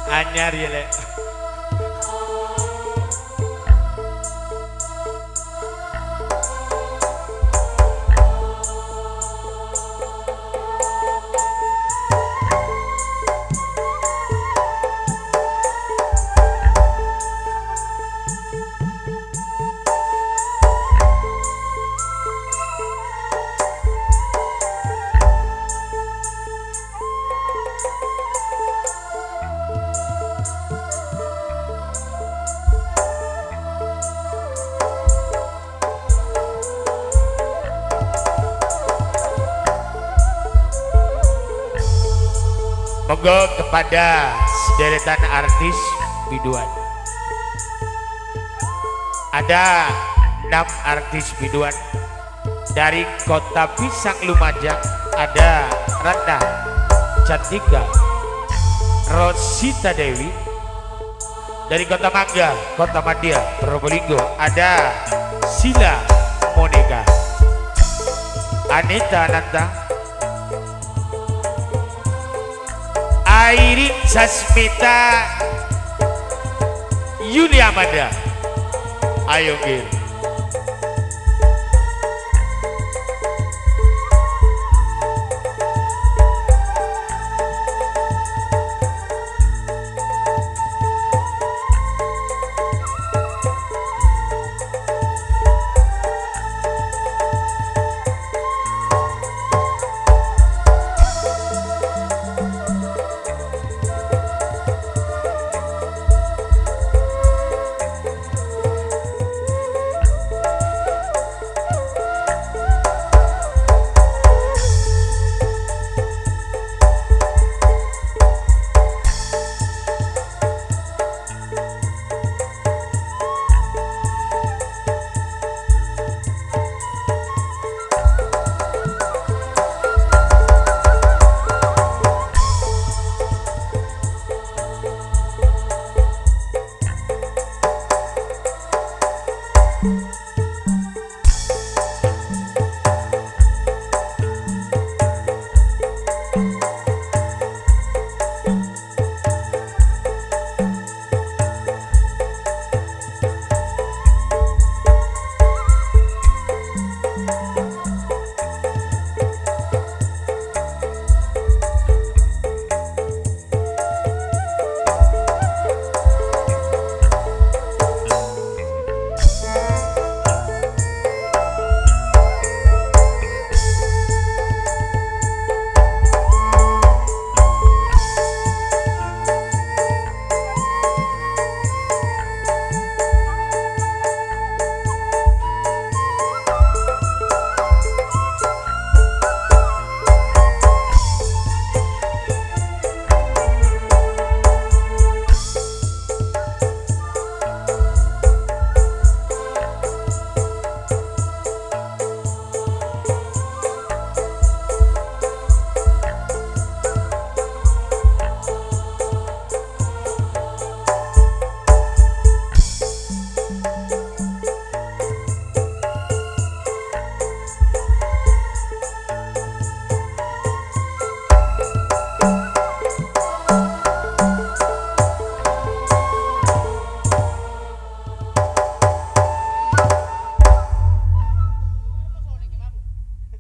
Anyar ya lek. Monggo kepada sederetan artis biduan. Ada 6 artis biduan dari Kota Pisang Lumajang. Ada Ratna Cantika Rosita Dewi. Dari Kota Mangga, Kota Madia, Probolinggo ada Sila Monika, Anita Nanta, Airin Sasmita, Yuli Amanda. Ayo Gil.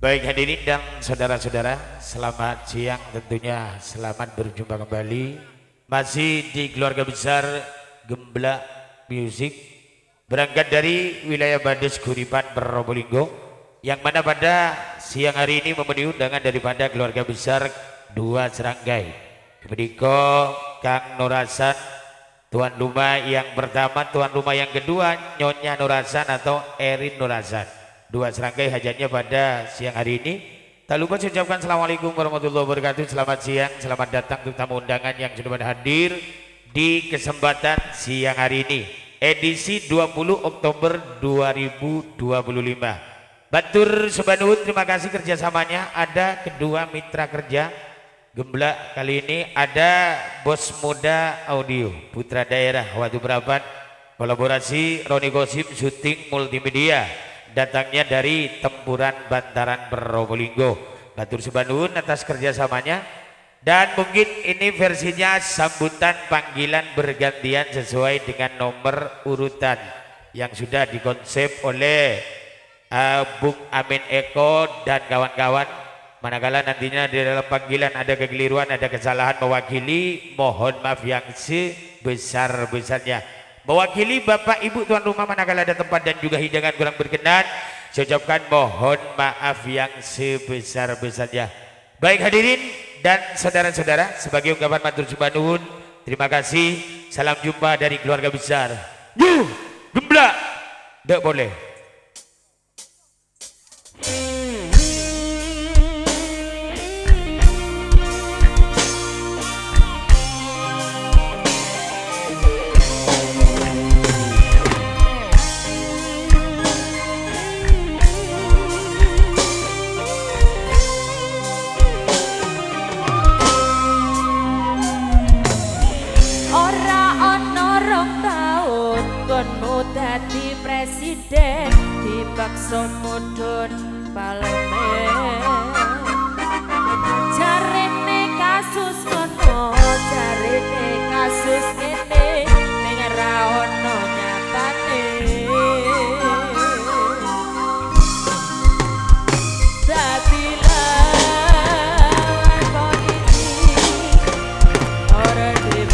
Baik hadirin dan saudara-saudara, selamat siang, tentunya selamat berjumpa kembali masih di keluarga besar Gembla Music, berangkat dari wilayah Bades Kuripan Probolinggo, yang mana pada siang hari ini memenuhi undangan daripada keluarga besar Dua Seranggai, Kediko Kang Nurasan, tuan rumah yang pertama, tuan rumah yang kedua Nyonya Nurasan atau Erin Nurasan. Dua Seranggai hajatnya pada siang hari ini. Tak lupa saya ucapkan assalamualaikum warahmatullahi wabarakatuh. Selamat siang, selamat datang untuk tamu undangan yang sudah hadir di kesempatan siang hari ini, edisi 20 Oktober 2025. Batur Subhanun, terima kasih kerjasamanya. Ada kedua mitra kerja Gembla kali ini, ada Bos Muda Audio Putra Daerah Watu Prapat, kolaborasi Roni Gosip syuting multimedia, datangnya dari Tempuran Bantaran Probolinggo. Batur Subhanun atas kerjasamanya. Dan mungkin ini versinya sambutan panggilan bergantian sesuai dengan nomor urutan yang sudah dikonsep oleh Bung Amin Eko dan kawan-kawan. Manakala nantinya di dalam panggilan ada kekeliruan, ada kesalahan mewakili, mohon maaf yang sebesar-besarnya. Mewakili Bapak Ibu tuan rumah manakala ada tempat dan juga hidangan kurang berkenan, saya ucapkan mohon maaf yang sebesar-besarnya. Baik hadirin dan saudara-saudara, sebagai ungkapan matur sembah nuwun, terima kasih. Salam jumpa dari keluarga besar New Gemblak. Tidak boleh. Dadi presiden dipaksa mudhun parlemen, jarene kasus kono, jarene kasus kene ning ra ono nyatane. Dadi lakon iki ora baru.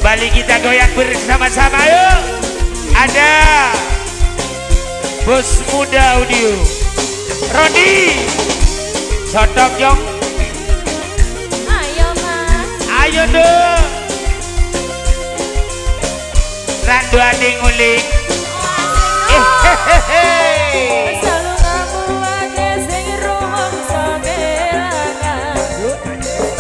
Kembali kita goyang bersama-sama yuk. Ada Bos Muda Audio Rodi Sodok Yong. Ayo mas. Ayo dong. Randu adi ngulik. Selalu ngamu ake sing rumangsa kelangan.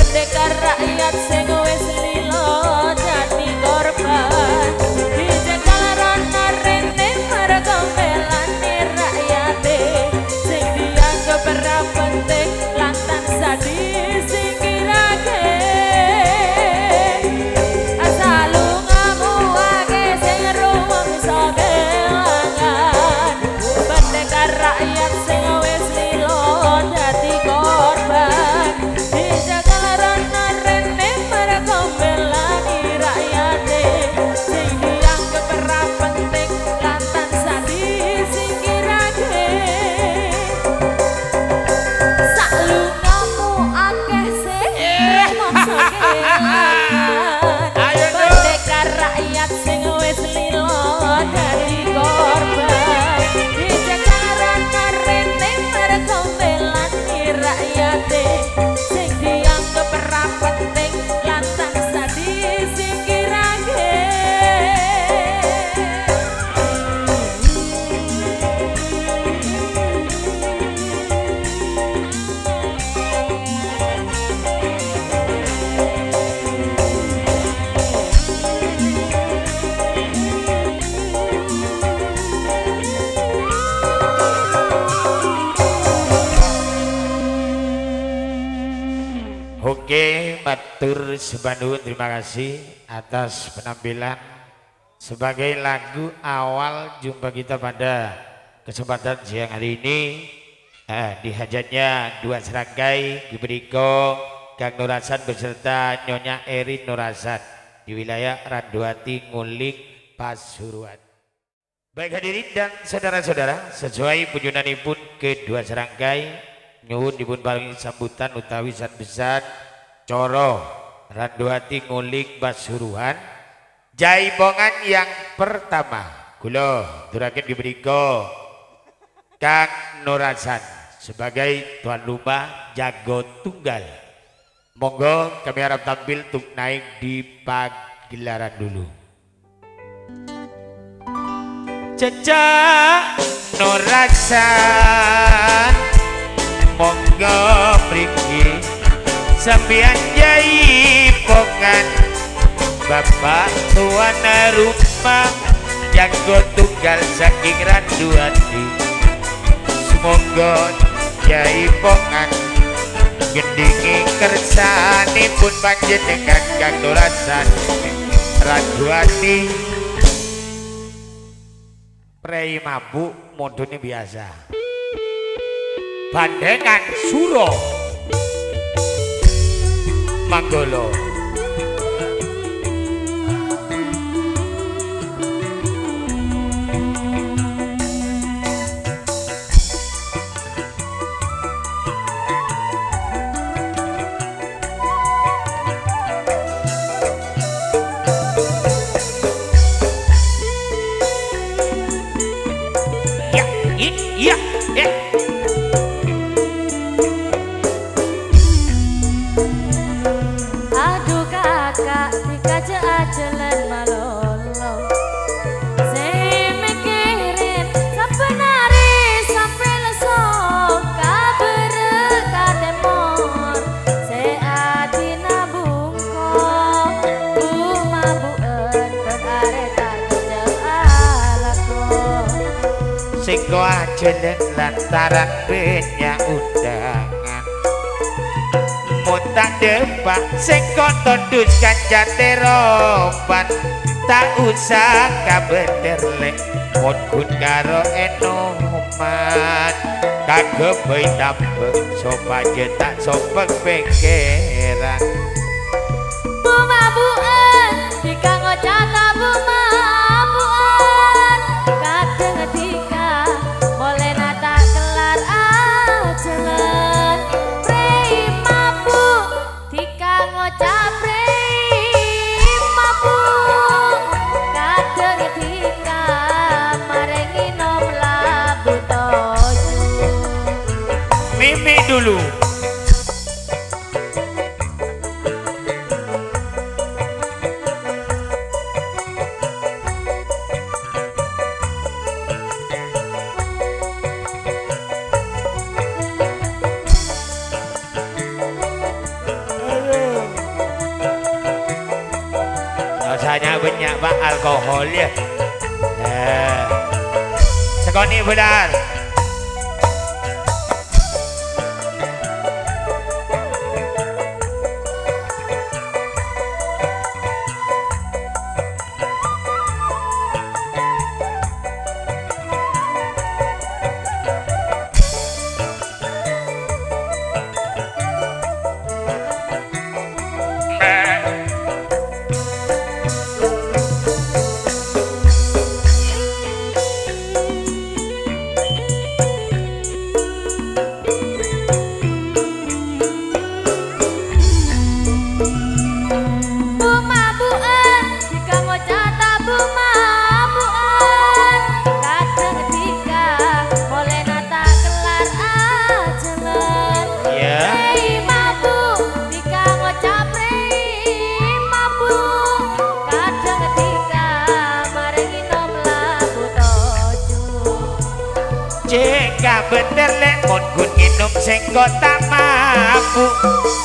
Pendekar rakyat sing wis lila dadi korban. Dicekel rana rene mergo belani rakyate. Sing dianggap ora penting lantan sadis singkirake. Asal ngamu ake sing rumangsa kelangan. Pendekar rakyat sing wis lila dadi korban. Dicekel rana rene mergo belani rakyate. Sing dianggap ora penting lantan sadis singkirake. Salungamu akeh sing masa kelangan. Pendekar rakyat sing wis lila dadi korban. Dicekel rana rene mergo belani rakyate. Sing dianggap ora penting lantan sadis singkirake. Oke, matur sebandu terima kasih atas penampilan sebagai lagu awal jumpa kita pada kesempatan siang hari ini. Di hajatnya dua serangkai Gibriko Kang Nurasan beserta Nyonya Erin Nurasan di wilayah Randuati Ngulik Pasuruan. Baik hadirin dan saudara-saudara, sesuai punjunanipun kedua serangkai nyuwun dipun paringi sambutan utawi san-besan coro Randuati Ngulik Pasuruan. Jaipongan yang pertama kula aturaken Gibriko Kang Nurasan sebagai tuan rumah jago tunggal. Monggo kami harap tampil untuk naik di pagelaran dulu. Cecak Nurasan monggo mriki sampeyan jaipongan bapak tuan rumah jago tunggal saking Randuati. Semoga jaipongan gendingi kersanipun panjenengan Kang Nurasan Randuati. Prei mabuk modone biasa. Bandengan Suro Manggolo. Ya, ya, ya. Aduh kakak dikaja ajalan malolo. Saya mikirin sampai nari sampai lesok kabar kademor. Saya adi nabungko mabuen berareta alako. Singko ajalan lantaran banyak undangan. Tak depak singko tonduskan jateropan. Tak usah kabenerlek Pun karo enoman Kagebay tapeng Sopaje tak sopeng pengeran Bumabuan Jika ngocaka bumabuan Kadang ketika Boleh nata kelar ajalan Prei mabu Jika ngocak prei mabu Kadang ketika Marengi nom labu toju Mimi dulu alkohol ya. Sekoni benar. Bener lek mon gun minum sing kota mabuk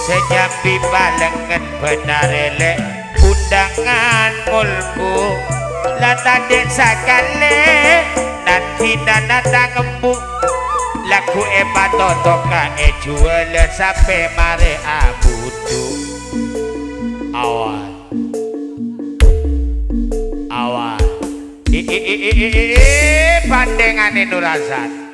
sejambi balengan benar lek undangan mulku lata desa kale nanti nata ngembuk lagu totoka jual sampai mare abudu awal awal pandengane Nurasan.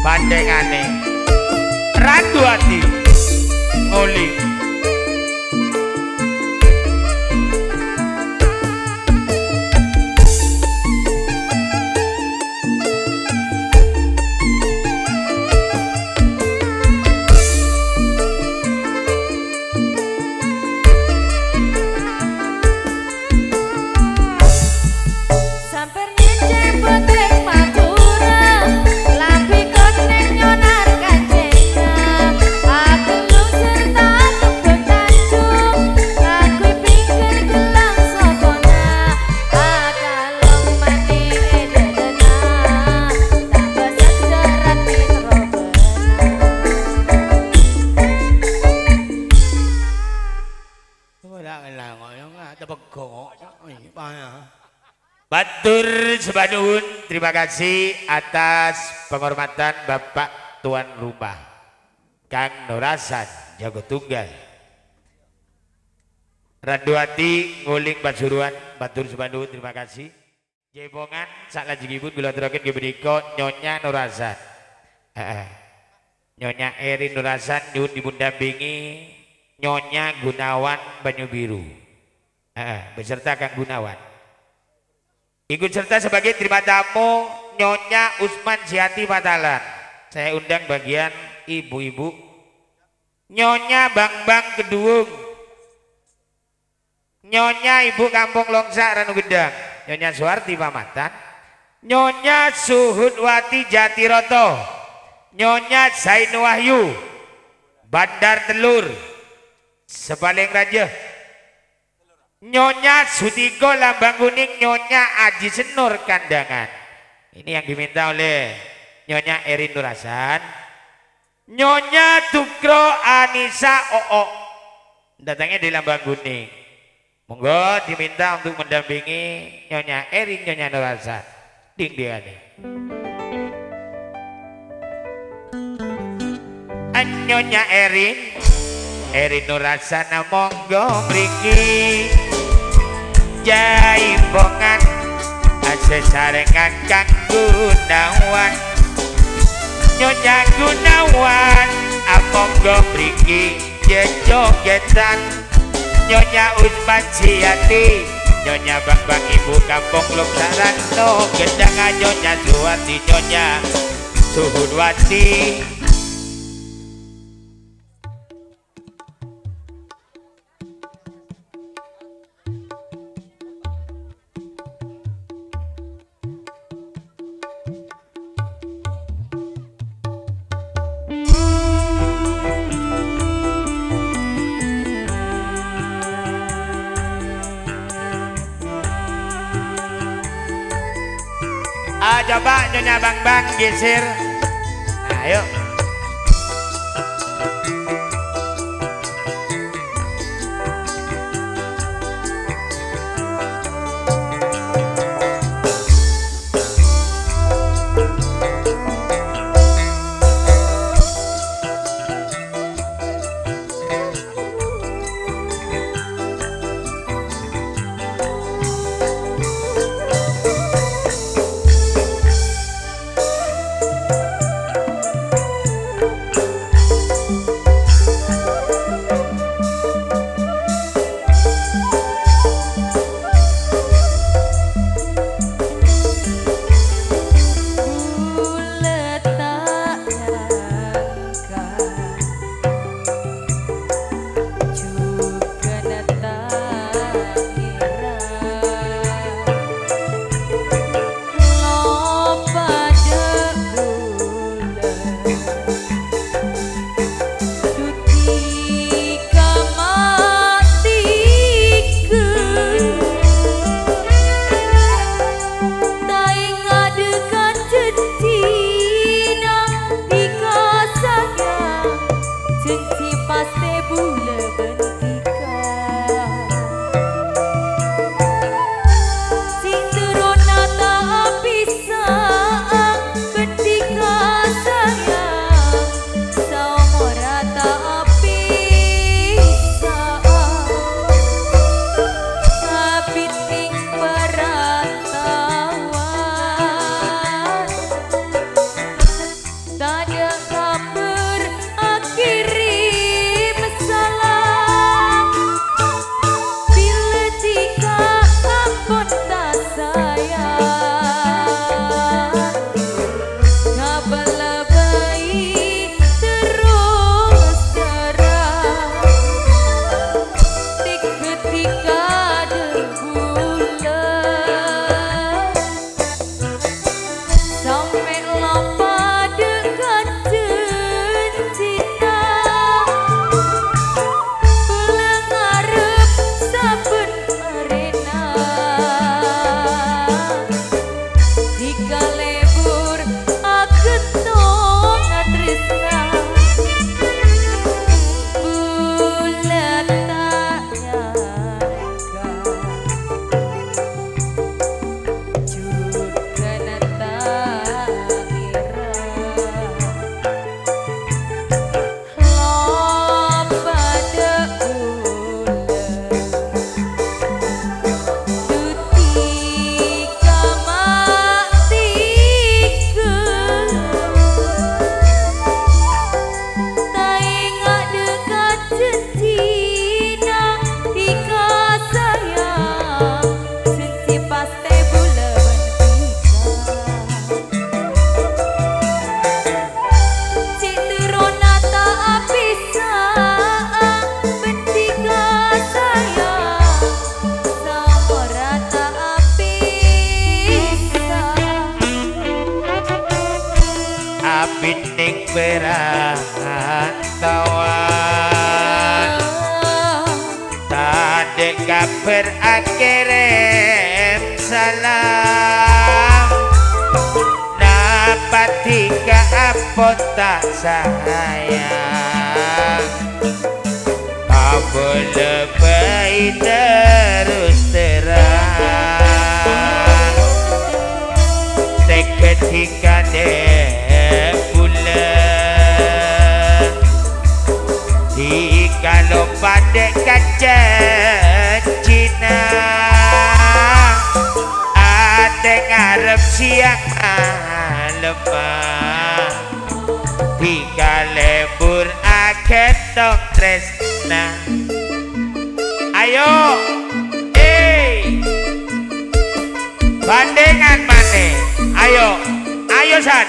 Bandengane Randu hati nguling Batur Sebanun, terima kasih atas penghormatan Bapak Tuan Rumah Kang Nurasan Jago Tunggal. Randu hati nguling Pasuruan, Batur Sebanun, terima kasih. Jebongan sak lajengipun kula aturaken nggih menika Nyonya Nurasan. Nyonya Erin Nurasan nyuwun dipun dampingi Nyonya Gunawan Banyu Biru. Beserta Kang Gunawan. Ikut serta sebagai terima tamu Nyonya Usman Siati Patalan. Saya undang bagian ibu-ibu. Nyonya Bang Kedung, Nyonya Ibu Kampung Longsak Ranu Gedang, Nyonya Suwarti Pamatan, Nyonya Suhudwati Jatiroto, Nyonya Zain Wahyu Bandar Telur Sebaling Raja, Nyonya Sutiko Lambang Kuning, Nyonya Aji Senur Kandangan. Ini yang diminta oleh Nyonya Erin Nurasan, Nyonya Tukro Anissa Oo, datangnya di Lambang Kuning. Monggo diminta untuk mendampingi Nyonya Erin, Nyonya Nurasan. Ding dingane. Nyonya Erin Nurasan monggo mriki jaipongan sesarengan Kang Gunawan. Nyonya Gunawan monggo mriki jejogetan. Nyonya Usman Siati, Nyonya Bambang Ibu Kampung Luksarano Gendangan, Nyonya Suwati, Nyonya Suhudwati. Coba Nyonya Bang geser. Nah, ayo. perantauan tadek berakirim salam napatika apot tak sayang apa lebih terus terang ketika dek bulan di kalau pada kaca Cina ada ngarep siang lemah tiga lebur akhir tong tresna ayo bandengan mana ayo ayo san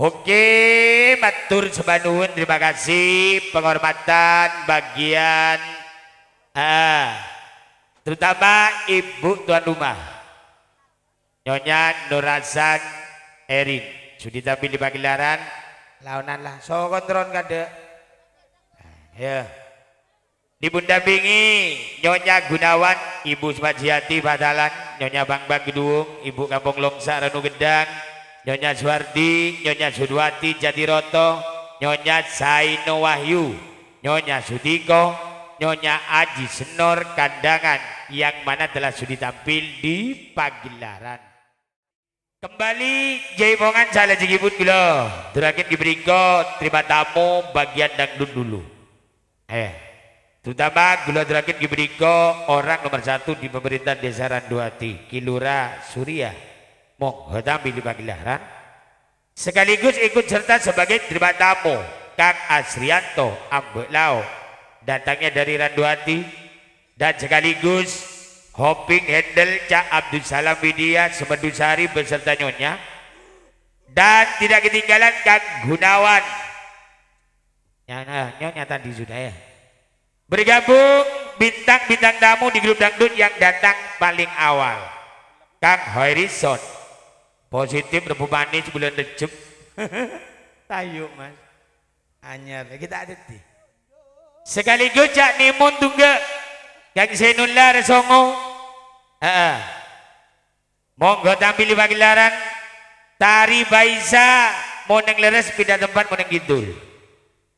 Oke, matur sebanuhun, terima kasih penghormatan bagian terutama ibu tuan rumah Nyonya Nurasan Erin sudah tampil di pagelaran launan lah so kontrol kade ya dibundampingi Nyonya Gunawan Ibu Sumajiati Badalan Nyonya Bang Gedung Ibu Kampung Longsa Ranu Gedang Nyonya Suwardi, Nyonya Sudwati Jatiroto, Nyonya Saino Wahyu, Nyonya Sudiko, Nyonya Aji Senor Kandangan yang mana telah sudah tampil di pagelaran. Kembali jaimongan salah jigibut gula. Terakhir diberikan terima tamu bagian dangdut dulu. Terutama gula terakhir diberikan orang nomor 1 di pemerintahan Desa Randuati, Kilura Surya. Monggo tampil di pagelaran sekaligus ikut serta sebagai terima tamu Kang Asrianto Ambek Lao datangnya dari Randuati dan sekaligus hopping handle Cak Abdul Salam Widya Semedusari beserta Nyonya dan tidak ketinggalan Kang Gunawan Nyonya tadi sudah ya bergabung bintang-bintang tamu di grup dangdut yang datang paling awal Kang Hoirison positif Rebu Manis bulan Recep tayu mas anyar kita ada di sekaligus Cak Nimun Tungga Kang Senullah Resongo monggo tampil di pagelaran tari Baisa mau neng leres pindah tempat mau neng gitu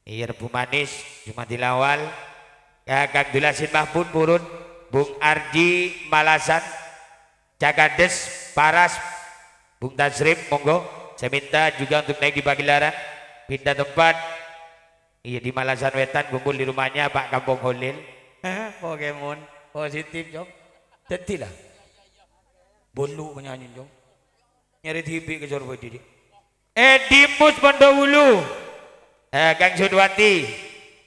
Iya Rebu Manis, Jumatil Awal, Kang Dulasin Mahpun Purun, Bung Arji Malasan, Cakades, Paras, Bung Tasrim, monggo. Saya minta juga untuk naik di Pagelaran, pindah tempat. Iya di Malasan Wetan, kumpul di rumahnya Pak Kampung Holil. Pokemon, positif Jom. Jadilah. Bolu menyanyi Jom. Nyari TV ke Jorbo Didi. Edimus Pondowulu. Kang Sudwati.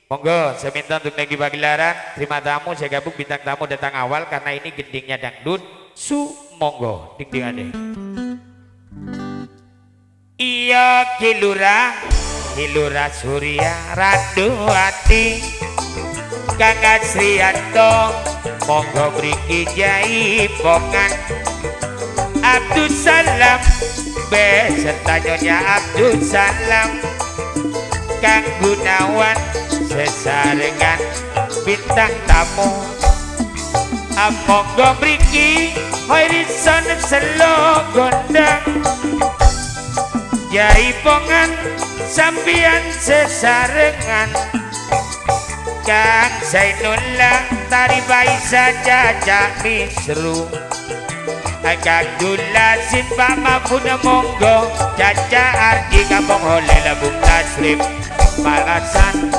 Monggo, saya minta untuk naik di Pagelaran. Terima tamu, saya gabung bintang tamu datang awal karena ini gendingnya dangdut. Monggo, ding ade. Iya Kilura Surya Randuwati Kang Asrianto monggo mriki jaipongan Abdul Salam beserta Nyonya Abdul Salam Kang Gunawan sesarengan bintang tamu monggo mriki Horizon selo gondang jaipongan sampian sesarengan Kang Zainullah tari bayi saja Cak Misru Kang Dulasin Pak Mahfud monggo Caca Ardi Kampung Holil Bung Taslim Malasan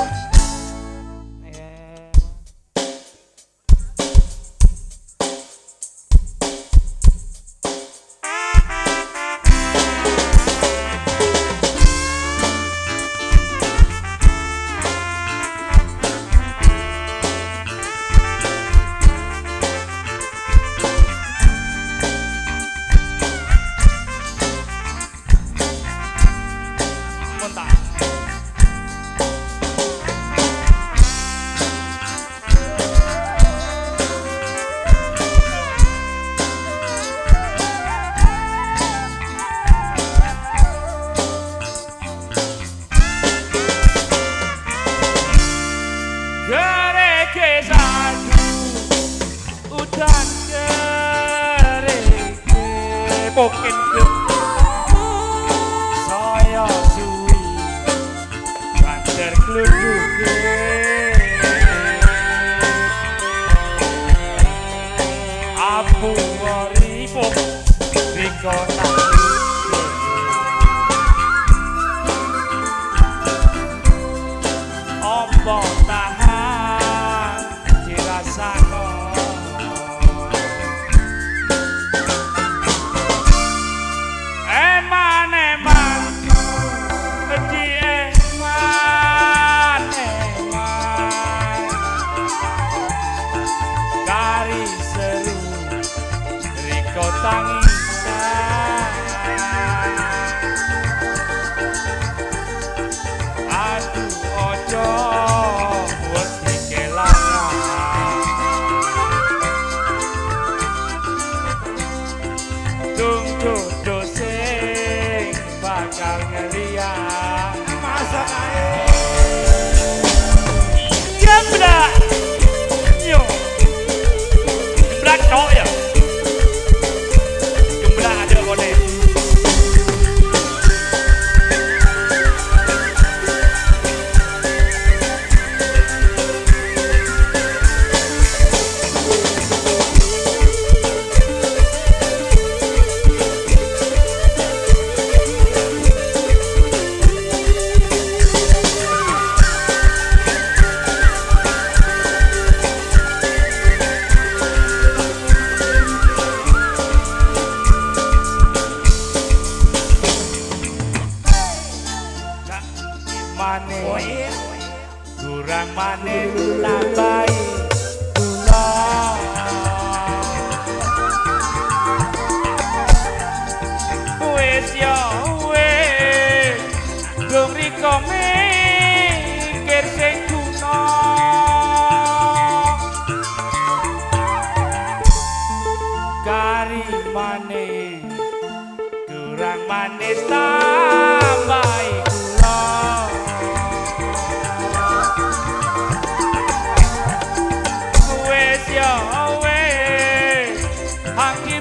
mungkin saya suwi banter kluduke apu waripuk riko ombo tahan dirasakno kurang manis tambahi gula wis ya wis dong riko mikir sing guna kari manis kurang manis tambahi gula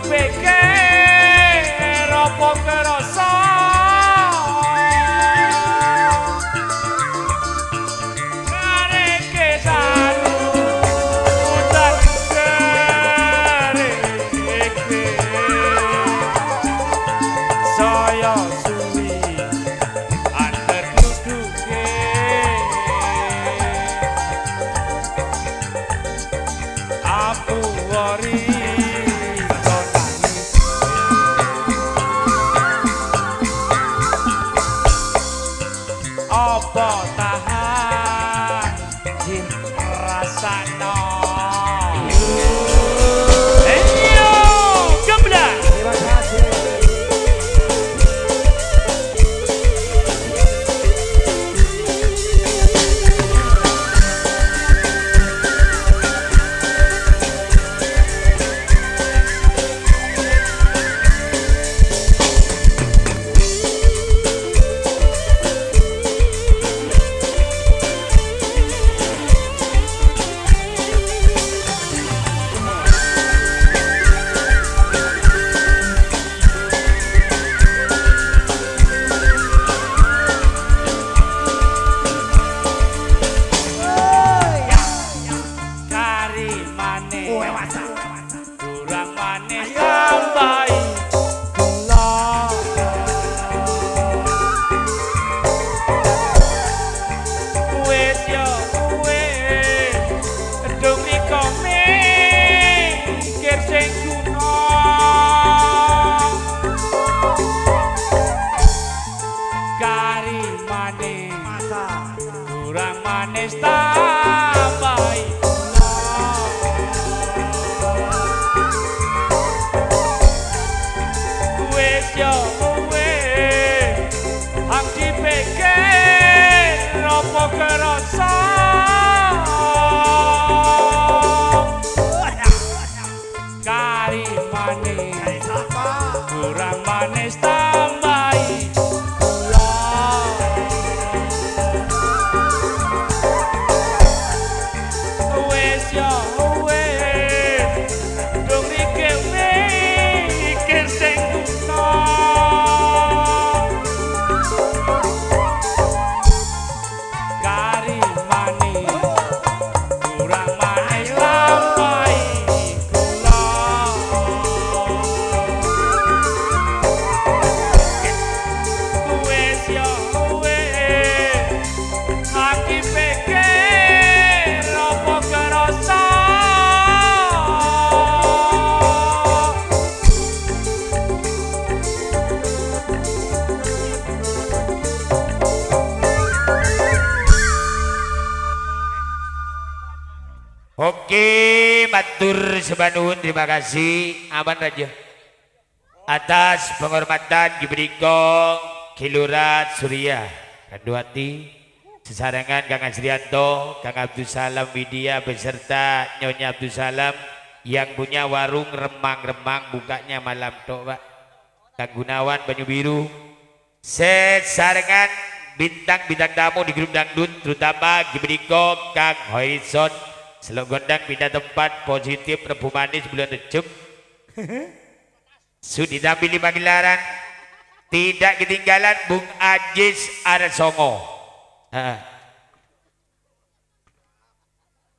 pikir apa kerasa riko nangis apa tahan jin rasano ayo Gembla Terima kasih. kari manis kurang manis tambahi gula wis yo wis dong riko mikir sing guna kari manis kurang manis tambahi wis yo wis hang dipikir apa kerasa kari manis kurang manis tambahi gula wis yo wis dong mikir sing guna kari manis kurang manis tambahi gula wis yo wis aki pikir apa kerasa Oke, matur sebanun, terima kasih. Aman aja. Atas penghormatan diberikan Kilura Surya Kanduati, sesarengan Kang Asrianto, Kang Abdul Salam Widya beserta Nyonya Abdul Salam yang punya warung remang-remang bukanya malam tok, Pak. Kang Gunawan Banyu Biru, sesarengan bintang-bintang tamu di grup dangdut terutama diberikan Kang Horizon selalu gondang pindah tempat positif Rebu Manis bulan Recep Sudi tampil di pagelaran tidak ketinggalan Bung Ajis Arsongo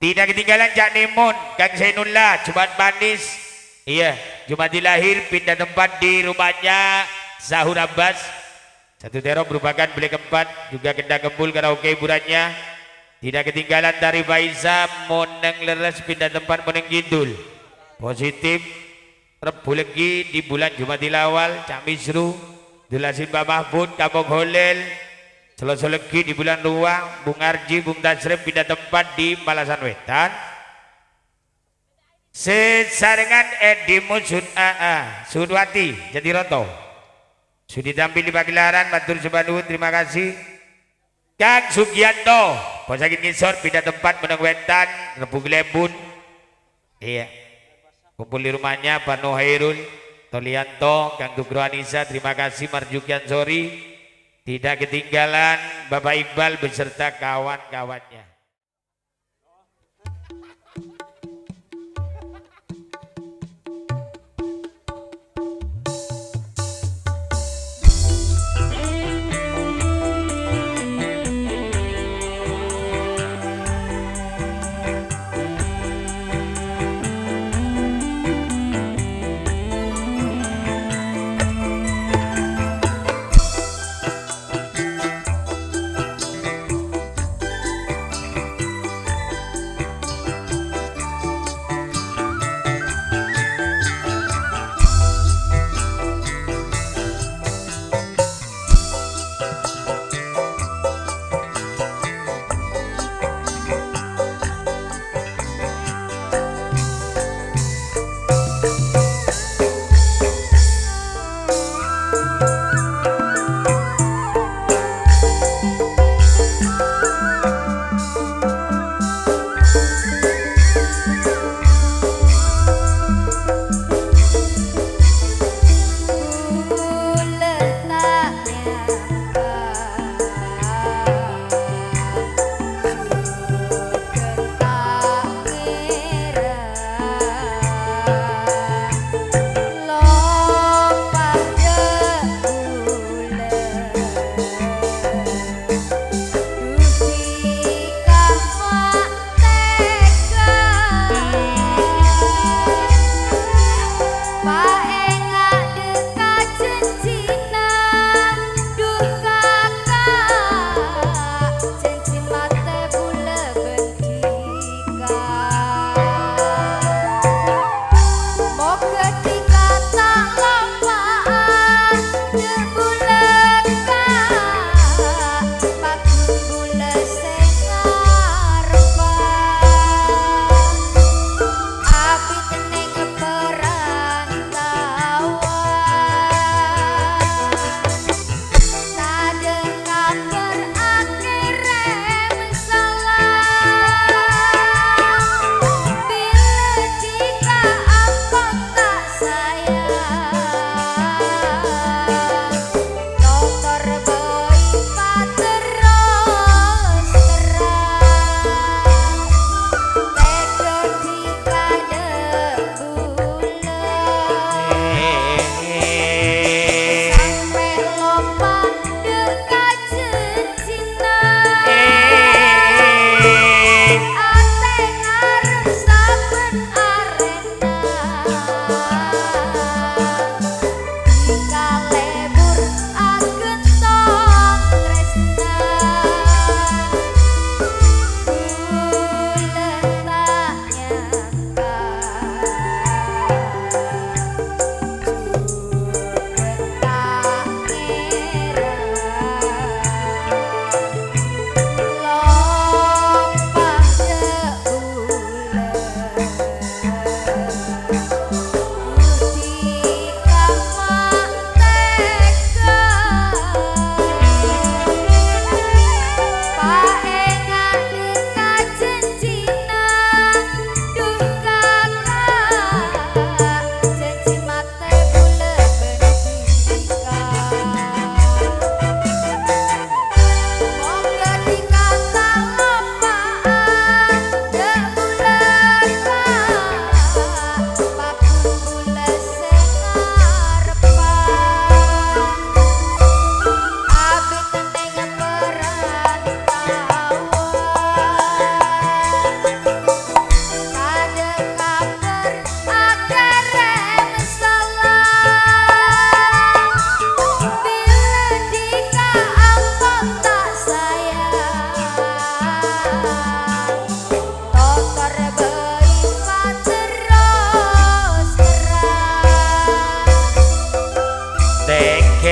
tidak ketinggalan Cak Nemon Kang Zainullah Jumat Manis iya Jumat lahir pindah tempat di rumahnya Zahur Abbas satu terong merupakan beli keempat juga kendang kembul karaoke hiburannya. Tidak ketinggalan dari Faiza Moneng leres pindah tempat Moneng Gindul positif Rebu legi di bulan Jumatil awal Cak Misru Dulasin Mbak Mahfud Kampung Holel Selasa legi di bulan Ruang Bung Arji Bung Tasrem pindah tempat di Malasan Wetan sesarengan Edi Musun AA Sudwati Jatiroto Sudi tampil di pagelaran matur sebanun terima kasih Kang Sugianto Posagin Ngisor pindah tempat Meneng Wetan Rebu Glebun iya kumpul di rumahnya Pano Hairul Tolianto Kang Tugro Anissa terima kasih Marjukian Sori tidak ketinggalan Bapak Iqbal beserta kawan-kawannya.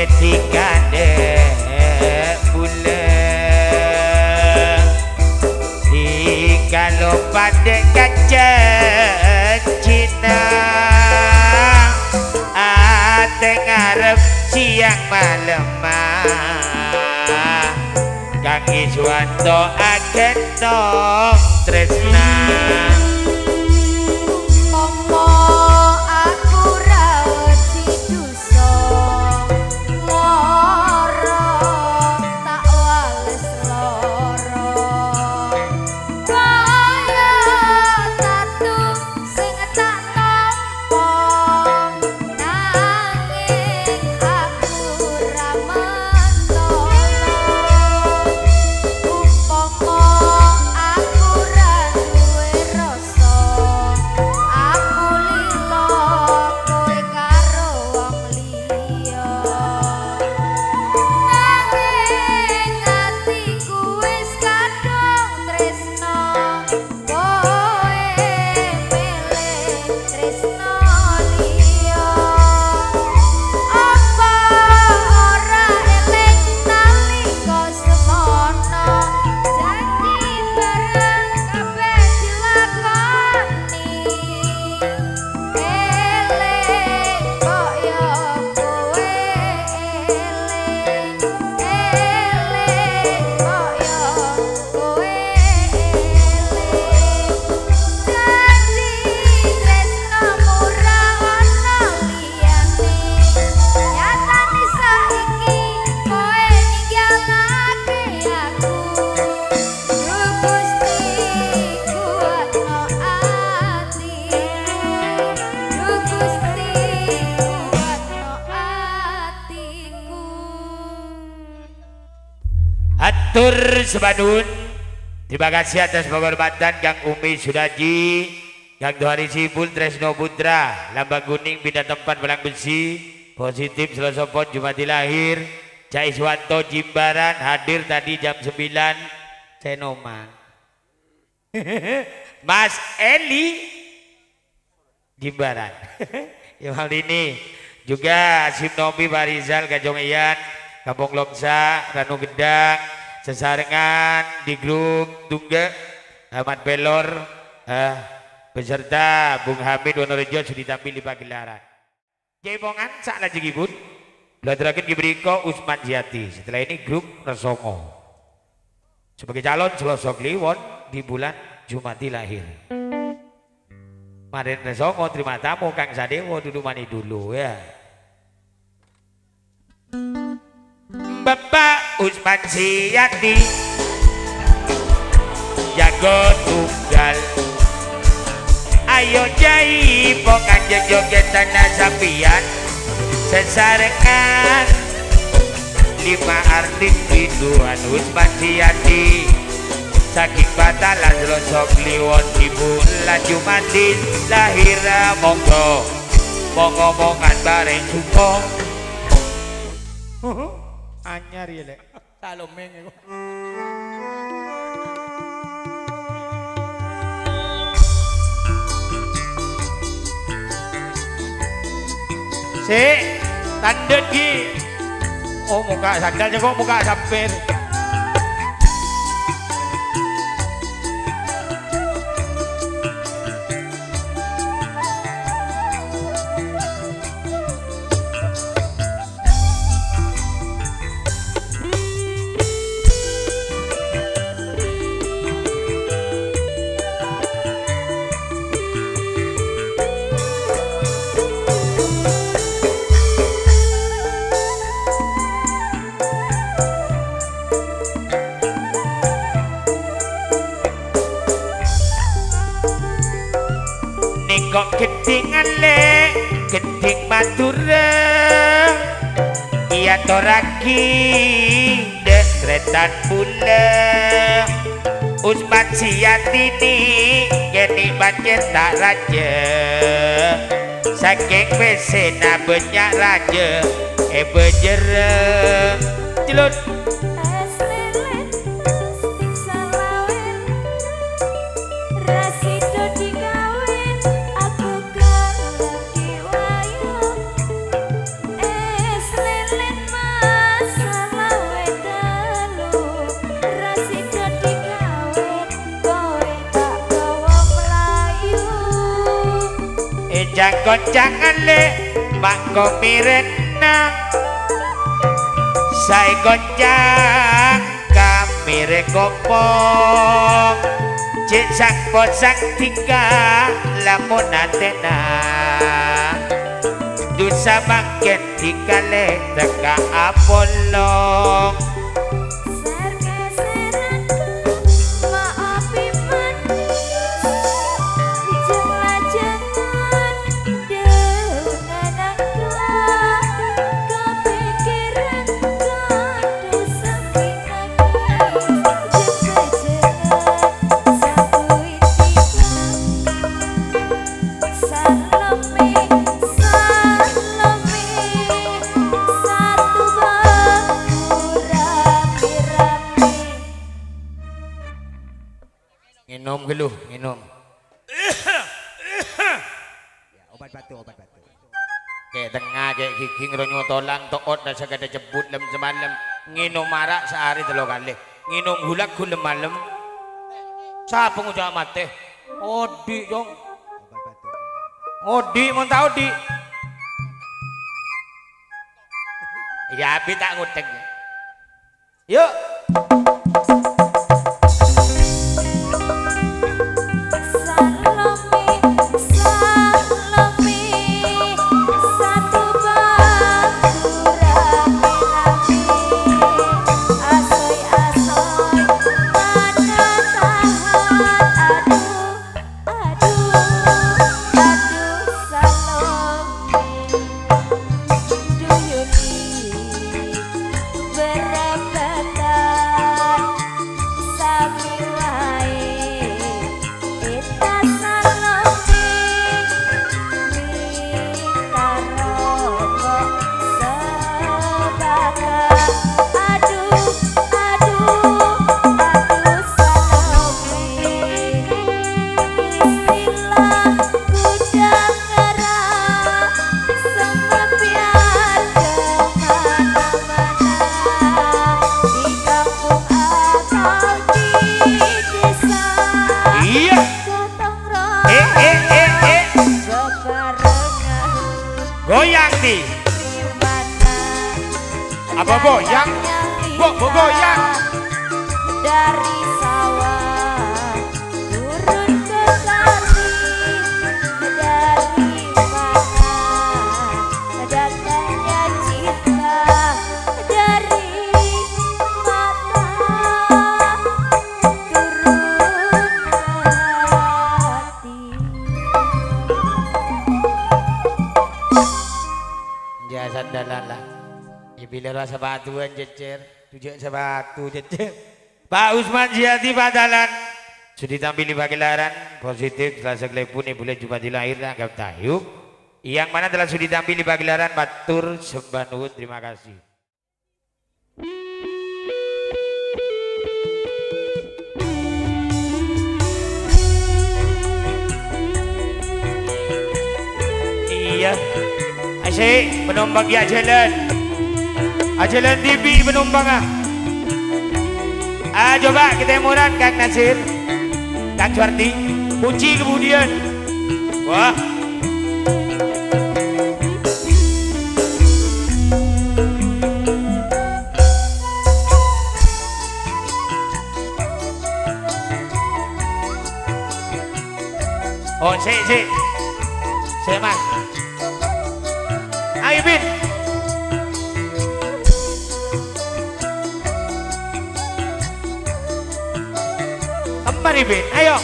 ketika dek bulan kalau pada kaca Cina ate ngarep siang malam Kang Iswanto agen tong tresna Tur Sebanun, terima kasih atas penghormatan Kang Umi Sudaji, Kang Dohari Sibul, Tresno Putra, Lambang Kuning, Bina Tempat Belang Besi, Positif Selosopon Jumati Lahir, Cak Iswanto Jimbaran hadir tadi jam 9, Senoma, Mas Eli Jimbaran, Imal ini juga Asim Nomi, Barizal, Kajong Ian, Kampung Lomsa, Ranu Gedang, Sesarengan di grup Tungga Ahmad Belor beserta Bung Hamid Wonorejo sudah tampil di pagelaran. Jaipongan sak lagi gibun. Beladrakin Gibriko Usman Jati. Setelah ini grup Resongo sebagai calon Selosok Kliwon di bulan Jumati lahir. Kemarin Resongo terima tamu Kang Sadewo duduk mani dulu ya. Bapak Usman Siyati jago tunggal ayo jai pokan joget tanah sampian sesarengan 5 artis rinduan Usman Siyati saking batalan Selosok Kliwon di bulan Jumatin lahir monggo ngomongan bareng suko anyar ya lek salomeng iku sik tandet ki oh muka sandalnya kok muka sampir kok gedingan le geding Madura iya toraki desretan pula Usman Siyati ni geni banjir tak raja saking besena banyak raja bejera jelut Lelin goncangan le mangko mirena saya goncang kamire kopong cek sang posang tiga lamun atena dusa bangket dikale teka apolong minum geluh minum ya, obat batu kayak tengah kayak gigi ngeronyo tolang toot dan segala jebut lem semalam nginum marak sehari 3 kali nginum gulak gulem malam siapa ngucap mati odi dong obat batu odi mau tahu di ya abi tak ngutek yuk goyang di apa goyang goyang dari sawah turun ke kali dari mana datangnya cinta dari mata turun hati jasa dalan bila rasa batuan jecer tujuan sebatu jecer Pak Usman Jati Padalan sudah tampil di pagelaran positif telah seklepun boleh jumpa di lahir anggap tayub yang mana telah sudah tampil di pagelaran matur sembah nuwun terima kasih. Iya asyik penumpang ya jalan Ajalan TV penumpang coba kita murah Kang Nasir Kang Suarti kunci kemudian wah oh si mas ayo Bin mari Bin, ayo.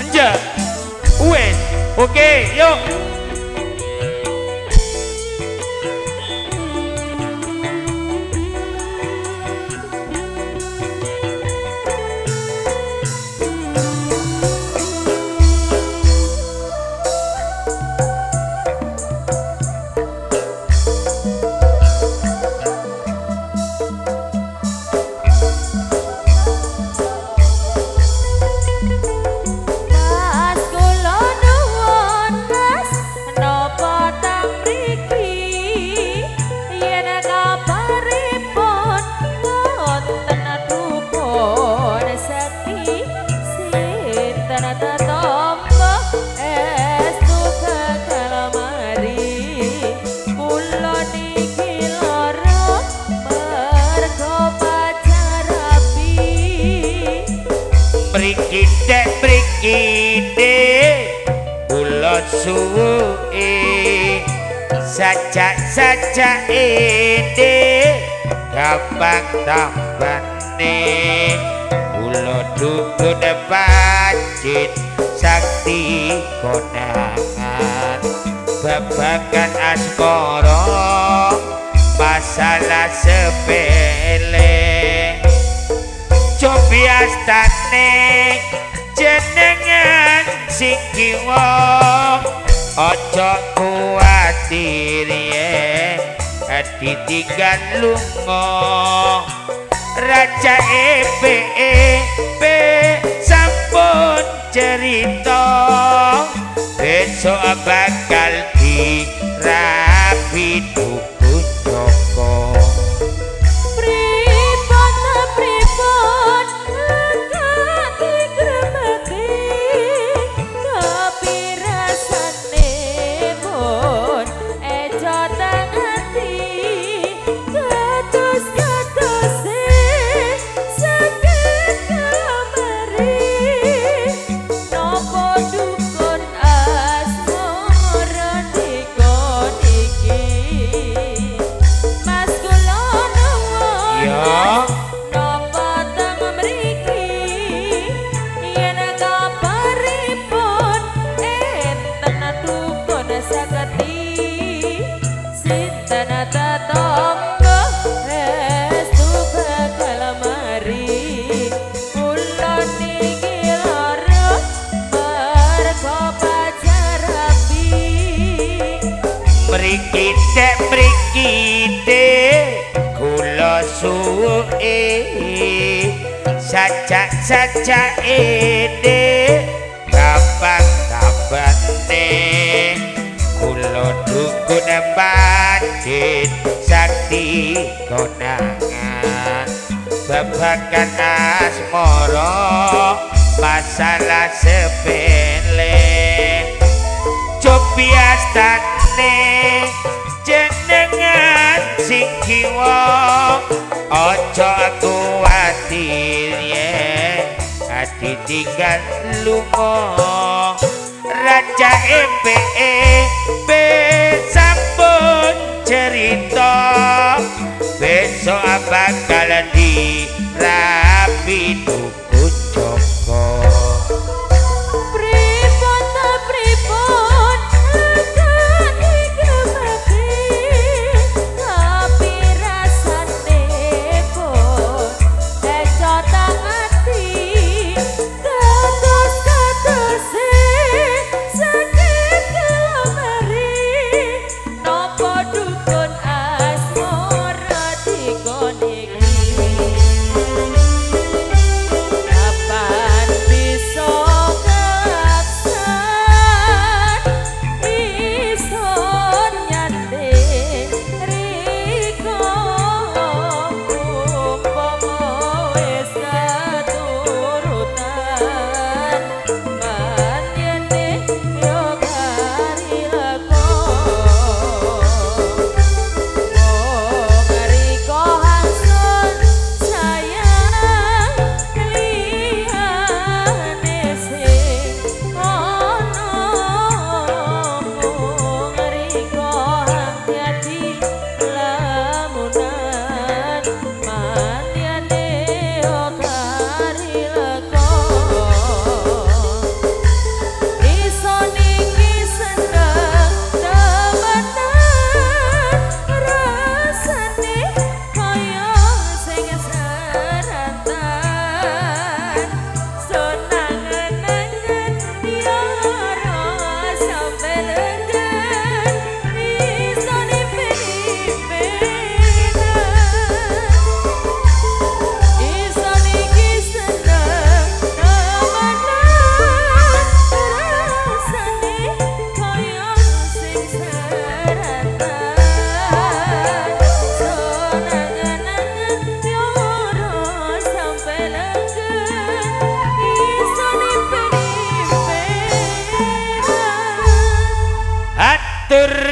Anja, wes, oke, yuk. Mas kula nuwun mas suwe saja ide gampang tambane kula dukun pacit sakti konangan babagan asmara masalah sepele cobi astane jenengan sing kiwa ojo kuatir yen ditinggal lunga raja EPE sampun cerita besok bakal dirapi dukun Joko mrikite kula suwe saja ide gampang tambane kula dukun pacit sakti konangan babagan asmara masalah sepele cobi astane jenengan sing kiwa ojo kuatir yen ditinggal lunga raja EPE sampun cerita besok bakal dirapi dukun Joko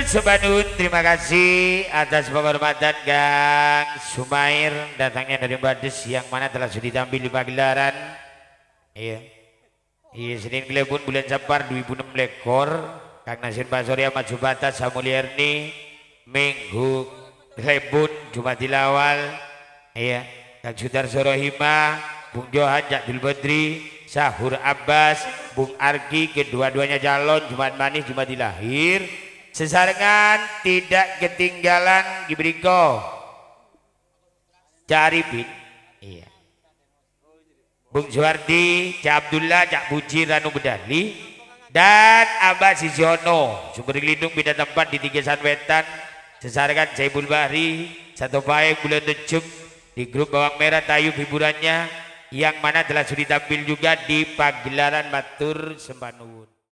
Subhanun, terima kasih atas penghormatan Kang Sumair datangnya dari Bades yang mana telah sudah tampil di pagelaran. Iya, Senin Klebon bulan Sapar 2006 lekor Kang Nasin Pak Surya Maju Batas Samulierni Minggu Lebun Jumatil Awal iya Kang Sudar Sorohima Bung Johan Jakdul Badri Sahur Abbas Bung Arki kedua-duanya calon Jumat Manis Jumatil Lahir sesarengan tidak ketinggalan Gibriko Cak Arifin iya Bung Suwardi Cak Abdullah Cak Buji Ranu Bedali dan Abah Sisiono sumber lindung beda tempat di Tiga Wetan sesarengan Jaibul Bahri satu baik bulan Tejum di grup Bawang Merah Tayu hiburannya yang mana telah sudah ditampil juga di pagelaran Matur Sembanuwun.